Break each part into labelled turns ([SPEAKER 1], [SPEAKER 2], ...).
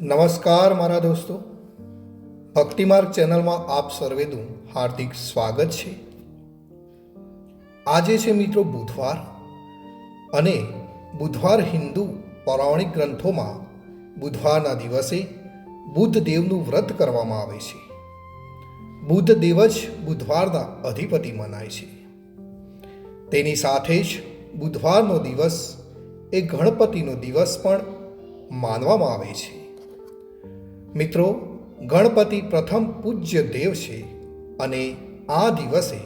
[SPEAKER 1] નમસ્કાર મારા દોસ્તો, ભક્તિમાર્ગ ચેનલમાં આપ સર્વેનું હાર્દિક સ્વાગત છે. આજે છે મિત્રો બુધવાર, અને બુધવાર હિન્દુ પૌરાણિક ગ્રંથોમાં બુધવારના દિવસે બુધદેવનું વ્રત કરવામાં આવે છે. બુધદેવ જ બુધવારના અધિપતિ મનાય છે. તેની સાથે જ બુધવારનો દિવસ એ ગણપતિનો દિવસ પણ માનવામાં આવે છે. મિત્રો, ગણપતિ પ્રથમ પૂજ્ય દેવ છે, અને આ દિવસે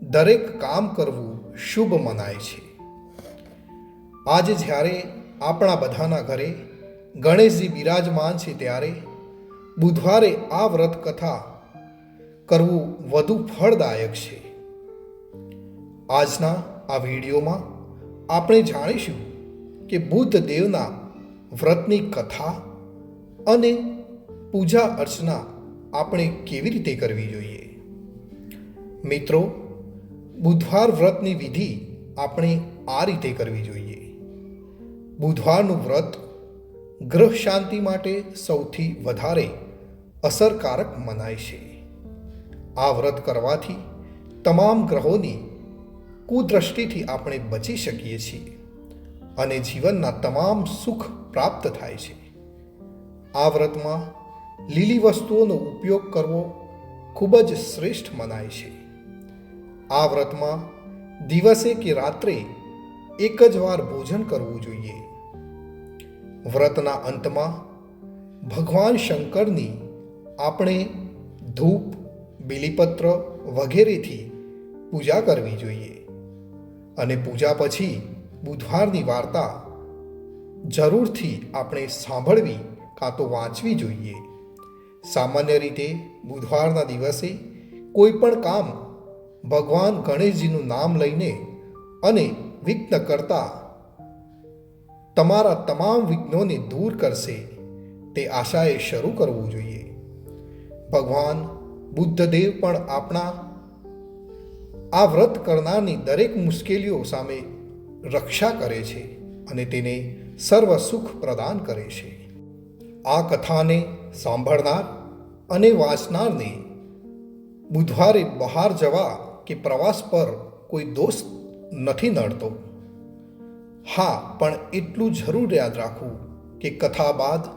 [SPEAKER 1] દરેક કામ કરવું શુભ મનાય છે. આજે જ્યારે આપણા બધાના ઘરે ગણેશજી બિરાજમાન છે, ત્યારે બુધવારે આ વ્રત કથા કરવું વધુ ફળદાયક છે. આજના આ વિડીયોમાં આપણે જાણીશું કે બુધદેવના વ્રતની કથા અને પૂજા અર્ચના આપણે કેવી રીતે કરવી જોઈએ. મિત્રો, બુધવાર વ્રતની વિધિ આપણે આ રીતે કરવી જોઈએ. બુધવારનું વ્રત ગ્રહ શાંતિ માટે સૌથી વધારે અસરકારક મનાય છે. આ વ્રત કરવાથી તમામ ગ્રહોની કુદ્રષ્ટિથી આપણે બચી શકીએ છીએ અને જીવનના તમામ સુખ પ્રાપ્ત થાય છે. આ વ્રતમાં લીલી વસ્તુઓનો ઉપયોગ કરવો ખૂબ જ શ્રેષ્ઠ મનાય છે. આ વ્રતમાં દિવસે કે રાત્રે એક જ વાર ભોજન કરવું જોઈએ. વ્રતના અંતમાં ભગવાન શંકરની આપણે ધૂપ, બીલીપત્ર વગેરેથી પૂજા કરવી જોઈએ, અને પૂજા પછી બુધવારની વાર્તા જરૂરથી આપણે સાંભળવી કાં તો વાંચવી જોઈએ. સામાન્ય રીતે બુધવારના દિવસે કોઈ પણ કામ ભગવાન ગણેશજીનું નામ લઈને અને વિઘ્ન કરતા તમારા તમામ વિઘ્નોને દૂર કરશે તે આશાએ શરૂ કરવું જોઈએ. ભગવાન બુદ્ધદેવ પણ આપણા આ વ્રત કરનારની દરેક મુશ્કેલીઓ સામે રક્ષા કરે છે અને તેને સર્વ સુખ પ્રદાન કરે છે. આ કથાને સાંભળનાર અને વાંચનારને બુધવારે બહાર જવા કે પ્રવાસ પર કોઈ દોષ નથી નડતો. હા, પણ એટલું જરૂર યાદ રાખવું કે કથા બાદ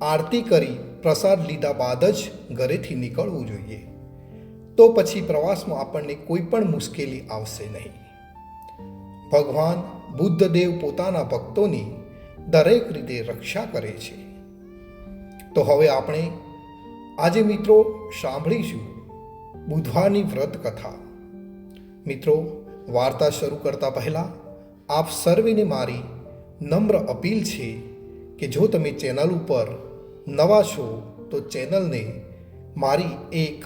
[SPEAKER 1] આરતી કરી પ્રસાદ લીધા બાદ જ ઘરેથી નીકળવું જોઈએ. તો પછી પ્રવાસમાં આપણને કોઈ પણ મુશ્કેલી આવશે નહીં. ભગવાન બુદ્ધદેવ પોતાના ભક્તોની દરેક રીતે રક્ષા કરે છે. તો હવે આપણે આજે મિત્રો સાંભળીશું બુધવારની વ્રત કથા. મિત્રો, વાર્તા શરૂ કરતા પહેલાં આપ સર્વેને મારી નમ્ર અપીલ છે કે જો તમે ચેનલ ઉપર નવા છો તો ચેનલને મારી એક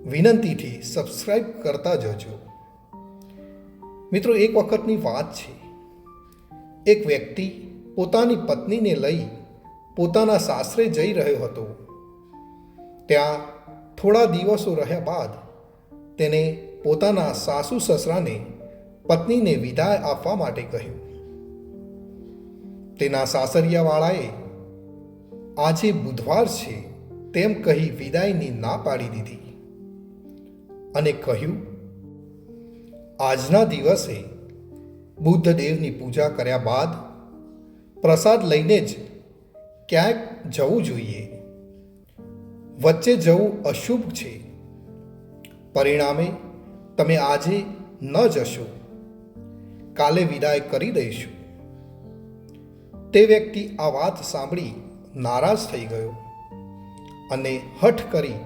[SPEAKER 1] વિનંતીથી સબસ્ક્રાઈબ કરતા જજો. મિત્રો, એક વખતની વાત છે. એક વ્યક્તિ પોતાની પત્નીને લઈ પોતાના સાસરે જઈ રહ્યો હતો. ત્યાં થોડા દિવસો રહ્યા બાદ તેને પોતાના સાસુ સસરાને પત્નીને વિદાય આપવા માટે કહ્યું. તેના સાસરિયાવાળાએ આજે બુધવાર છે તેમ કહી વિદાયની ના પાડી દીધી અને કહ્યું, આજના દિવસે બુદ્ધદેવની પૂજા કર્યા બાદ પ્રસાદ લઈને જ ક્યાંક જવું જોઈએ. વચ્ચે જવું અશુભ છે. પરિણામે તમે આજે ન જશો, કાલે વિદાય કરી દઈશું. તે વ્યક્તિ આ વાત સાંભળી નારાજ થઈ ગયો અને હઠ કરી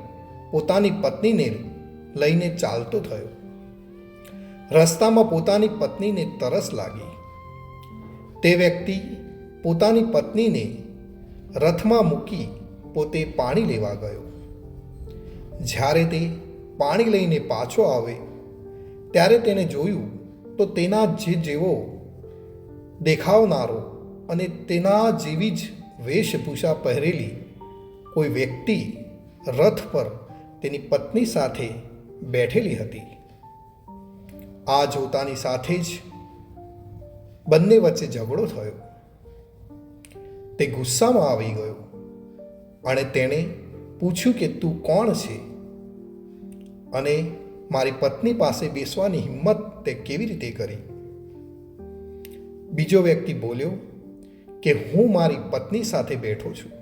[SPEAKER 1] પોતાની પત્નીને લઈને ચાલતો થયો. રસ્તામાં પોતાની પત્નીને તરસ લાગી. તે વ્યક્તિ પોતાની પત્નીને રથમાં મૂકી પોતે પાણી લેવા ગયો. જ્યારે તે પાણી લઈને પાછો આવે ત્યારે તેને જોયું તો તેના જેવો દેખાવનારો અને તેના જેવી જ વેશભૂષા પહેરેલી કોઈ વ્યક્તિ રથ પર તેની પત્ની સાથે બેઠેલી હતી. આ જોતાની સાથે જ બંને વચ્ચે ઝઘડો થયો. તે ગુસ્સામાં આવી ગયો અને તેણે પૂછ્યું કે તું કોણ છે અને મારી પત્ની પાસે બેસવાની હિંમત તે કેવી રીતે કરી? બીજો વ્યક્તિ બોલ્યો કે હું મારી પત્ની સાથે બેઠો છું.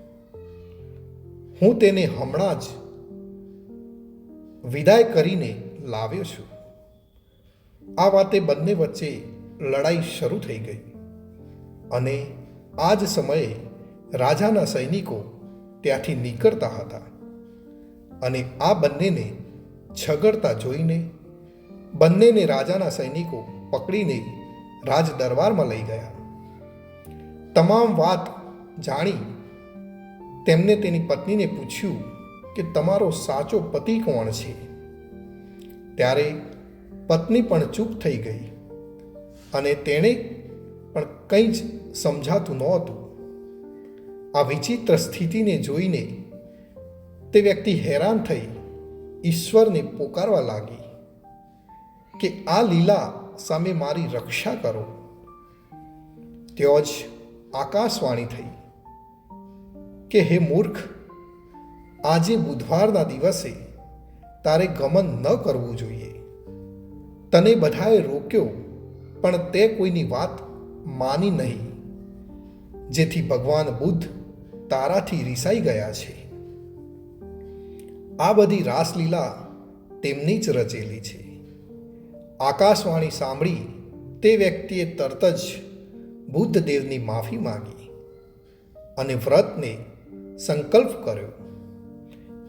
[SPEAKER 1] હું તેને હમણાં જ વિદાય કરીને લાવ્યો છું. આ વાતે બંને વચ્ચે લડાઈ શરૂ થઈ ગઈ અને આ જ સમયે રાજાના સૈનિકો ત્યાંથી નીકળતા હતા અને આ બંનેને ઝઘડતા જોઈને બંનેને રાજાના સૈનિકો પકડીને રાજ દરબારમાં લઈ ગયા. તમામ વાત જાણી તેમને તેની પત્નીને પૂછ્યું કે તમારો સાચો પતિ કોણ છે? ત્યારે પત્ની પણ ચૂપ થઈ ગઈ અને તેણે પણ કંઈ જ સમજાતું નહોતું. આ વિચિત્ર સ્થિતિને જોઈને તે વ્યક્તિ હેરાન થઈ ઈશ્વરને પોકારવા લાગી કે આ લીલા સામે મારી રક્ષા કરો. ત્યાં જ આકાશવાણી થઈ કે હે મૂર્ખ, આજે બુધવારના દિવસે તારે ગમન ન કરવું જોઈએ. તને બધાએ રોક્યો પણ તે કોઈની વાત માની નહીં, જેથી ભગવાન બુદ્ધ તારાથી રિસાઈ ગયા છે. આ બધી રાસલીલા તેમની જ રચેલી છે. આકાશવાણી સાંભળી તે વ્યક્તિએ તરત જ બુદ્ધદેવની માફી માંગી અને વ્રતને સંકલ્પ કર્યો.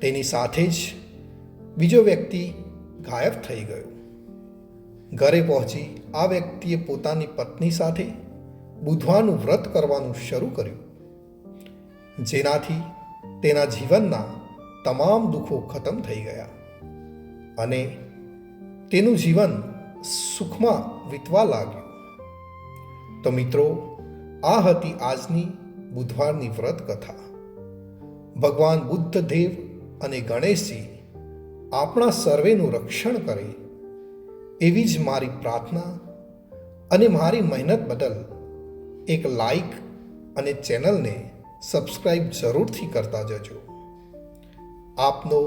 [SPEAKER 1] તેની સાથે જ બીજો વ્યક્તિ ગાયબ થઈ ગયો. ઘરે પહોંચી આ વ્યક્તિએ પોતાની પત્ની સાથે બુધવારનું વ્રત કરવાનું શરૂ કર્યું, જેનાથી તેના જીવનના તમામ દુઃખો ખતમ થઈ ગયા અને તેનું જીવન સુખમાં વીતવા લાગ્યું. તો મિત્રો, આ હતી આજની બુધવારની વ્રત કથા. ભગવાન બુદ્ધદેવ અને ગણેશજી આપણા સર્વેનું રક્ષણ કરે એવી જ મારી પ્રાર્થના અને મારી મહેનત બદલ એક લાઈક અને ચેનલને સબસ્ક્રાઈબ જરૂરથી કરતા જજો. આપનો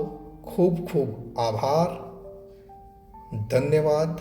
[SPEAKER 1] ખૂબ ખૂબ આભાર. ધન્યવાદ.